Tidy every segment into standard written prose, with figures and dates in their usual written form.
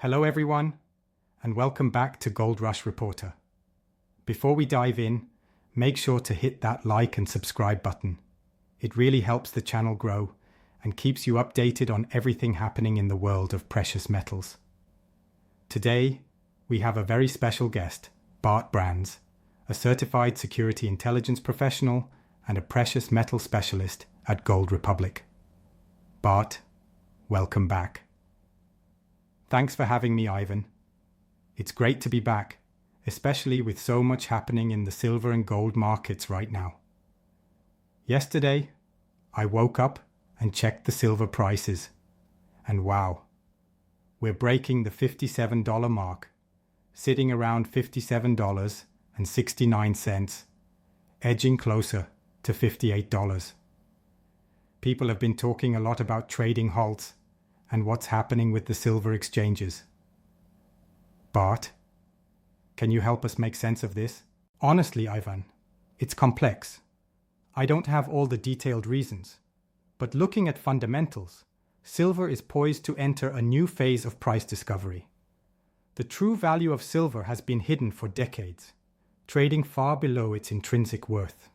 Hello everyone, and welcome back to Gold Rush Reporter. Before we dive in, make sure to hit that like and subscribe button. It really helps the channel grow and keeps you updated on everything happening in the world of precious metals. Today, we have a very special guest, Bart Brands, a certified security intelligence professional and a precious metal specialist at Gold Republic. Bart, welcome back. Thanks for having me, Ivan. It's great to be back, especially with so much happening in the silver and gold markets right now. Yesterday, I woke up and checked the silver prices, and wow, we're breaking the $57 mark, sitting around $57.69, edging closer to $58. People have been talking a lot about trading halts and what's happening with the silver exchanges. Bart, can you help us make sense of this? Honestly, Ivan, it's complex. I don't have all the detailed reasons, but looking at fundamentals, silver is poised to enter a new phase of price discovery. The true value of silver has been hidden for decades, trading far below its intrinsic worth.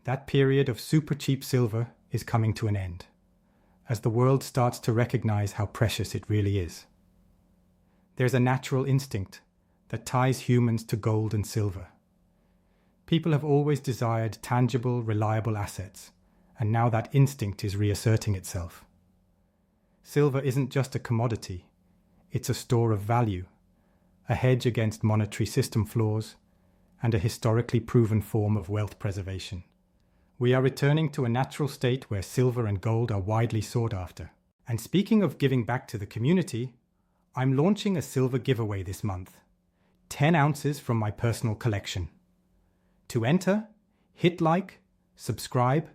That period of super cheap silver is coming to an end, as the world starts to recognize how precious it really is. There's a natural instinct that ties humans to gold and silver. People have always desired tangible, reliable assets, and now that instinct is reasserting itself. Silver isn't just a commodity, it's a store of value, a hedge against monetary system flaws, and a historically proven form of wealth preservation. We are returning to a natural state where silver and gold are widely sought after. And speaking of giving back to the community, I'm launching a silver giveaway this month. 10 ounces from my personal collection. To enter, hit like, subscribe,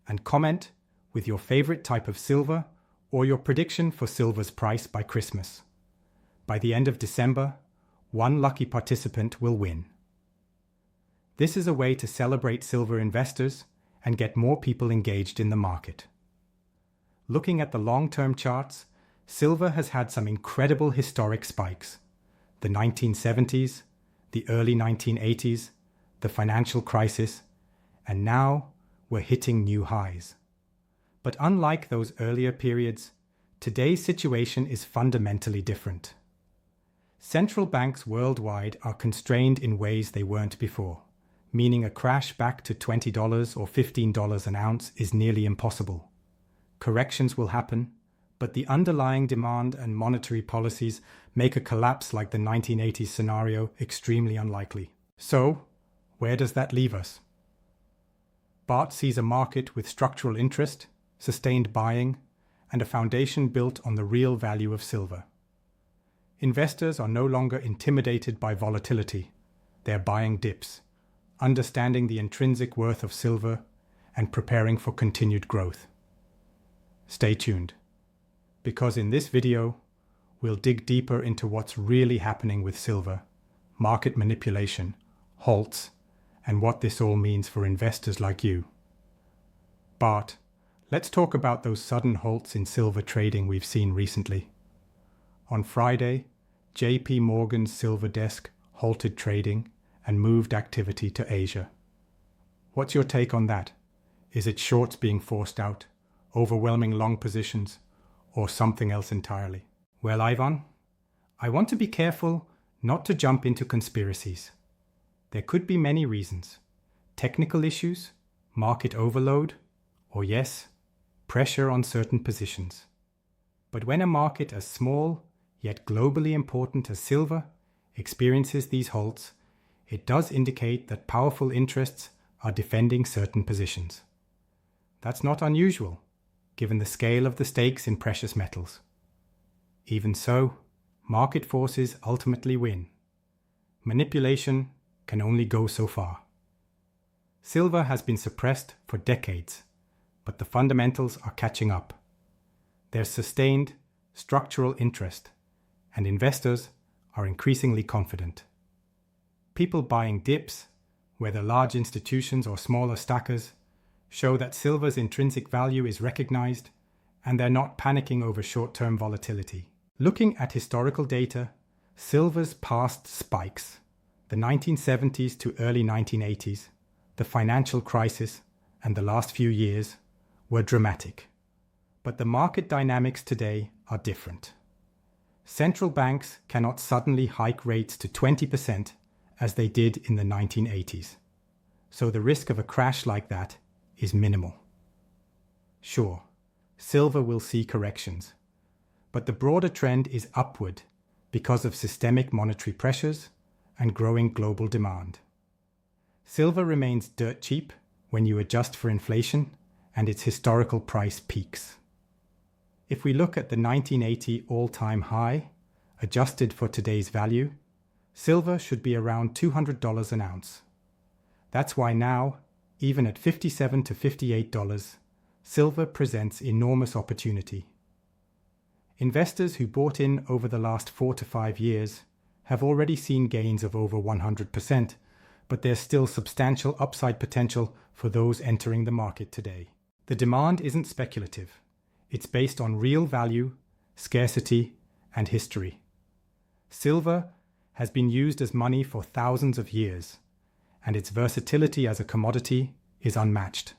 and comment with your favorite type of silver or your prediction for silver's price by Christmas. By the end of December, one lucky participant will win. This is a way to celebrate silver investors and get more people engaged in the market. Looking at the long-term charts, silver has had some incredible historic spikes. The 1970s, the early 1980s, the financial crisis, and now we're hitting new highs. But unlike those earlier periods, today's situation is fundamentally different. Central banks worldwide are constrained in ways they weren't before, meaning a crash back to $20 or $15 an ounce is nearly impossible. Corrections will happen, but the underlying demand and monetary policies make a collapse like the 1980s scenario extremely unlikely. So, where does that leave us? Bart sees a market with structural interest, sustained buying, and a foundation built on the real value of silver. Investors are no longer intimidated by volatility. They're buying dips, understanding the intrinsic worth of silver, and preparing for continued growth. Stay tuned, because in this video, we'll dig deeper into what's really happening with silver, market manipulation, halts, and what this all means for investors like you. Bart, let's talk about those sudden halts in silver trading we've seen recently. On Friday, JP Morgan's silver desk halted trading and moved activity to Asia. What's your take on that? Is it shorts being forced out, overwhelming long positions, or something else entirely? Well, Ivan, I want to be careful not to jump into conspiracies. There could be many reasons. Technical issues, market overload, or yes, pressure on certain positions. But when a market as small, yet globally important as silver, experiences these halts, it does indicate that powerful interests are defending certain positions. That's not unusual, given the scale of the stakes in precious metals. Even so, market forces ultimately win. Manipulation can only go so far. Silver has been suppressed for decades, but the fundamentals are catching up. There's sustained structural interest, and investors are increasingly confident. People buying dips, whether large institutions or smaller stackers, show that silver's intrinsic value is recognized, and they're not panicking over short-term volatility. Looking at historical data, silver's past spikes, the 1970s to early 1980s, the financial crisis, and the last few years, were dramatic. But the market dynamics today are different. Central banks cannot suddenly hike rates to 20% as they did in the 1980s. So the risk of a crash like that is minimal. Sure, silver will see corrections, but the broader trend is upward because of systemic monetary pressures and growing global demand. Silver remains dirt cheap when you adjust for inflation and its historical price peaks. If we look at the 1980 all-time high, adjusted for today's value, silver should be around $200 an ounce. That's why now, even at $57 to $58, silver presents enormous opportunity. Investors who bought in over the last 4 to 5 years have already seen gains of over 100%, but there's still substantial upside potential for those entering the market today. The demand isn't speculative. It's based on real value, scarcity, and history. Silver has been used as money for thousands of years, and its versatility as a commodity is unmatched.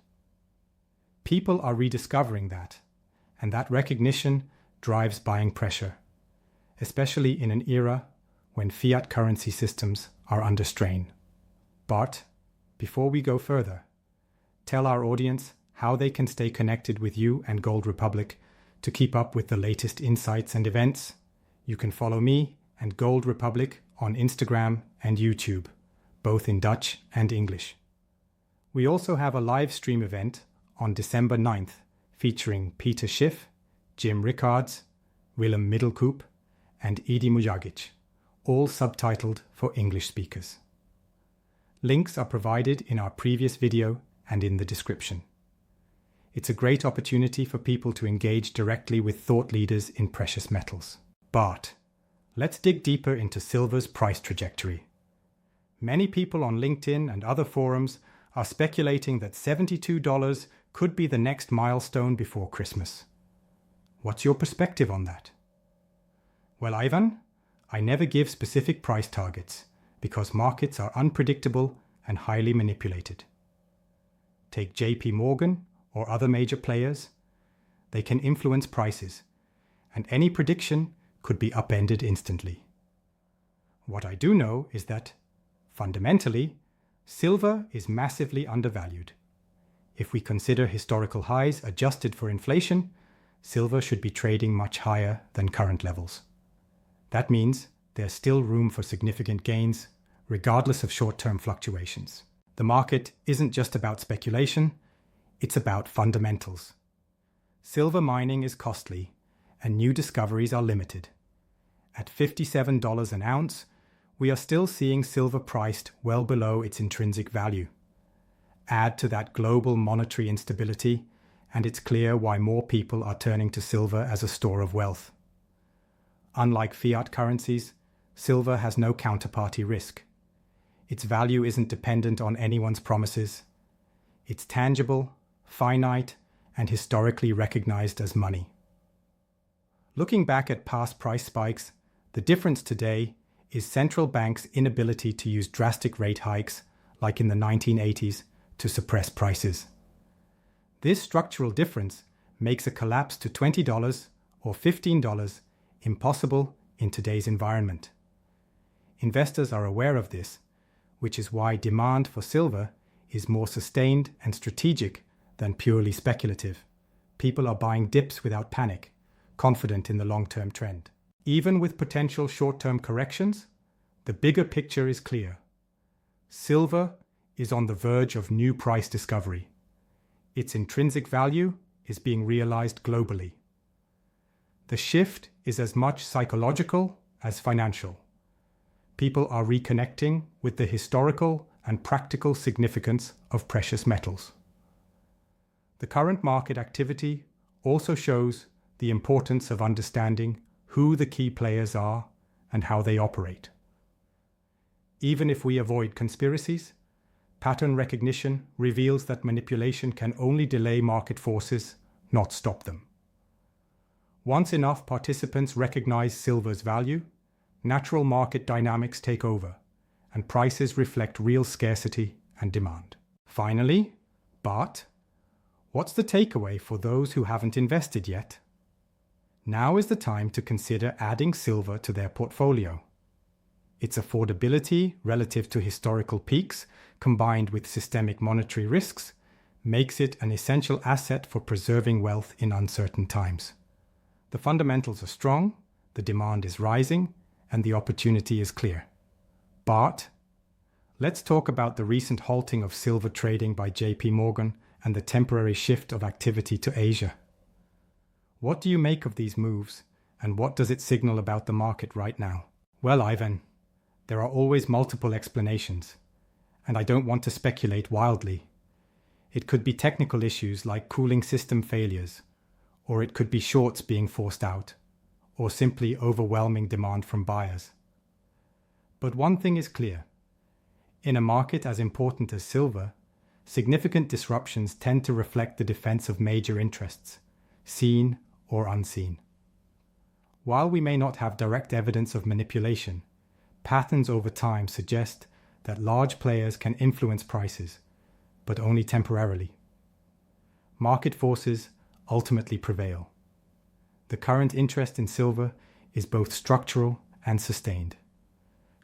People are rediscovering that, and that recognition drives buying pressure, especially in an era when fiat currency systems are under strain. Bart, before we go further, tell our audience how they can stay connected with you and Gold Republic to keep up with the latest insights and events. You can follow me and Gold Republic on Instagram and YouTube, both in Dutch and English. We also have a live stream event on December 9th featuring Peter Schiff, Jim Rickards, Willem Middelkoop, and Edi Mujagic, all subtitled for English speakers. Links are provided in our previous video and in the description. It's a great opportunity for people to engage directly with thought leaders in precious metals. But let's dig deeper into silver's price trajectory. Many people on LinkedIn and other forums are speculating that $72 could be the next milestone before Christmas. What's your perspective on that? Well, Ivan, I never give specific price targets because markets are unpredictable and highly manipulated. Take JP Morgan or other major players. They can influence prices, and any prediction could be upended instantly. What I do know is that, fundamentally, silver is massively undervalued. If we consider historical highs adjusted for inflation, silver should be trading much higher than current levels. That means there's still room for significant gains, regardless of short-term fluctuations. The market isn't just about speculation, it's about fundamentals. Silver mining is costly, and new discoveries are limited. At $57 an ounce, we are still seeing silver priced well below its intrinsic value. Add to that global monetary instability, and it's clear why more people are turning to silver as a store of wealth. Unlike fiat currencies, silver has no counterparty risk. Its value isn't dependent on anyone's promises. It's tangible, finite, and historically recognized as money. Looking back at past price spikes, the difference today is central banks' inability to use drastic rate hikes, like in the 1980s, to suppress prices. This structural difference makes a collapse to $20 or $15 impossible in today's environment. Investors are aware of this, which is why demand for silver is more sustained and strategic than purely speculative. People are buying dips without panic, confident in the long-term trend. Even with potential short-term corrections, the bigger picture is clear. Silver is on the verge of new price discovery. Its intrinsic value is being realized globally. The shift is as much psychological as financial. People are reconnecting with the historical and practical significance of precious metals. The current market activity also shows the importance of understanding who the key players are and how they operate. Even if we avoid conspiracies, pattern recognition reveals that manipulation can only delay market forces, not stop them. Once enough participants recognize silver's value, natural market dynamics take over, and prices reflect real scarcity and demand. Finally, but what's the takeaway for those who haven't invested yet? Now is the time to consider adding silver to their portfolio. Its affordability relative to historical peaks, combined with systemic monetary risks, makes it an essential asset for preserving wealth in uncertain times. The fundamentals are strong, the demand is rising, and the opportunity is clear. But let's talk about the recent halting of silver trading by JP Morgan and the temporary shift of activity to Asia. What do you make of these moves, and what does it signal about the market right now? Well, Ivan, there are always multiple explanations, and I don't want to speculate wildly. It could be technical issues like cooling system failures, or it could be shorts being forced out, or simply overwhelming demand from buyers. But one thing is clear. In a market as important as silver, significant disruptions tend to reflect the defense of major interests, seen or unseen. While we may not have direct evidence of manipulation, patterns over time suggest that large players can influence prices, but only temporarily. Market forces ultimately prevail. The current interest in silver is both structural and sustained.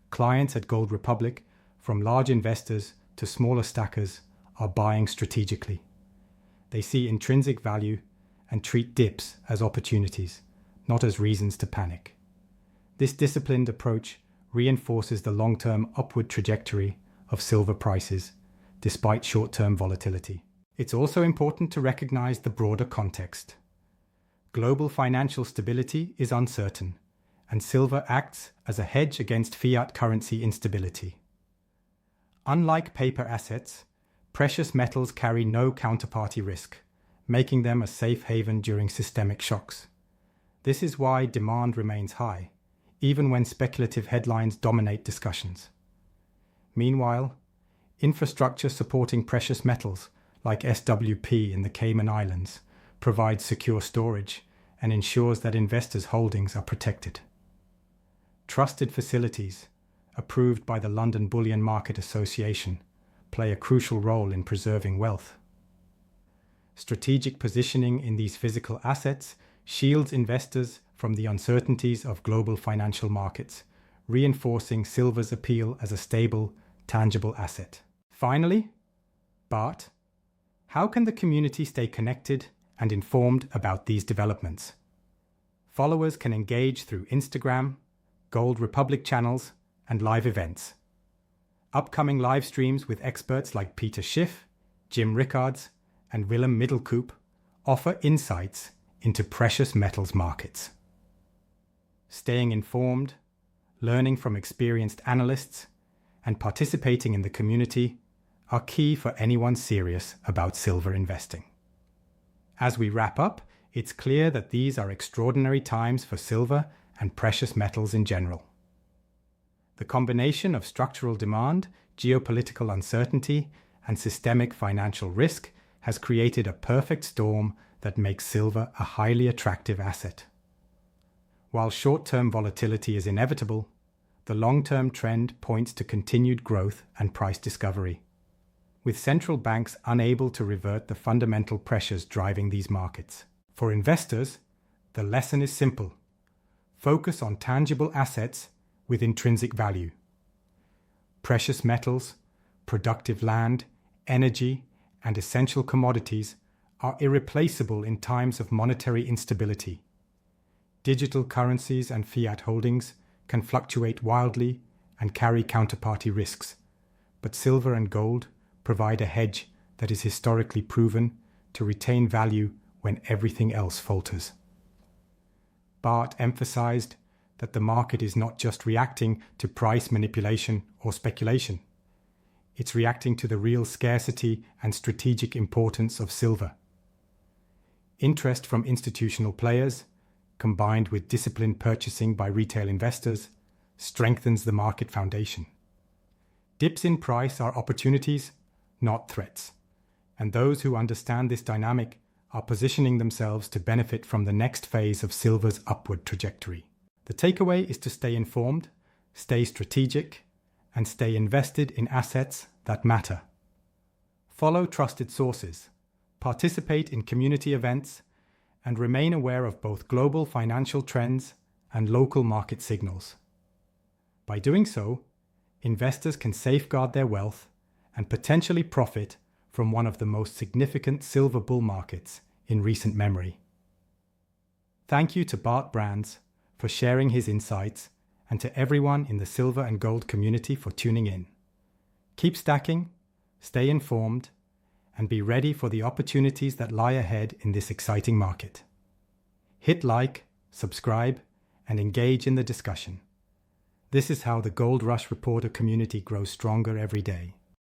Clients at Gold Republic, from large investors to smaller stackers, are buying strategically. They see intrinsic value and treat dips as opportunities, not as reasons to panic. This disciplined approach reinforces the long-term upward trajectory of silver prices, despite short-term volatility. It's also important to recognize the broader context. Global financial stability is uncertain, and silver acts as a hedge against fiat currency instability. Unlike paper assets, precious metals carry no counterparty risk, making them a safe haven during systemic shocks. This is why demand remains high, even when speculative headlines dominate discussions. Meanwhile, infrastructure supporting precious metals, like SWP in the Cayman Islands, provides secure storage and ensures that investors' holdings are protected. Trusted facilities, approved by the London Bullion Market Association, play a crucial role in preserving wealth. Strategic positioning in these physical assets shields investors from the uncertainties of global financial markets, reinforcing silver's appeal as a stable, tangible asset. Finally, but how can the community stay connected and informed about these developments? Followers can engage through Instagram, Gold Republic channels, and live events. Upcoming live streams with experts like Peter Schiff, Jim Rickards, and Willem Middelkoop offer insights into precious metals markets. Staying informed, learning from experienced analysts, and participating in the community are key for anyone serious about silver investing. As we wrap up, it's clear that these are extraordinary times for silver and precious metals in general. The combination of structural demand, geopolitical uncertainty, and systemic financial risk has created a perfect storm that makes silver a highly attractive asset. While short-term volatility is inevitable, the long-term trend points to continued growth and price discovery, with central banks unable to revert the fundamental pressures driving these markets. For investors, the lesson is simple. Focus on tangible assets with intrinsic value. Precious metals, productive land, energy, and essential commodities are irreplaceable in times of monetary instability. Digital currencies and fiat holdings can fluctuate wildly and carry counterparty risks, but silver and gold provide a hedge that is historically proven to retain value when everything else falters. Bart emphasized that the market is not just reacting to price manipulation or speculation. It's reacting to the real scarcity and strategic importance of silver. Interest from institutional players, combined with disciplined purchasing by retail investors, strengthens the market foundation. Dips in price are opportunities, not threats, and those who understand this dynamic are positioning themselves to benefit from the next phase of silver's upward trajectory. The takeaway is to stay informed, stay strategic, and stay invested in assets that matter. Follow trusted sources, participate in community events, and remain aware of both global financial trends and local market signals. By doing so, investors can safeguard their wealth and potentially profit from one of the most significant silver bull markets in recent memory. Thank you to Bart Brands for sharing his insights, and to everyone in the silver and gold community for tuning in. Keep stacking, stay informed, and be ready for the opportunities that lie ahead in this exciting market. Hit like, subscribe, and engage in the discussion. This is how the Gold Rush Reporter community grows stronger every day.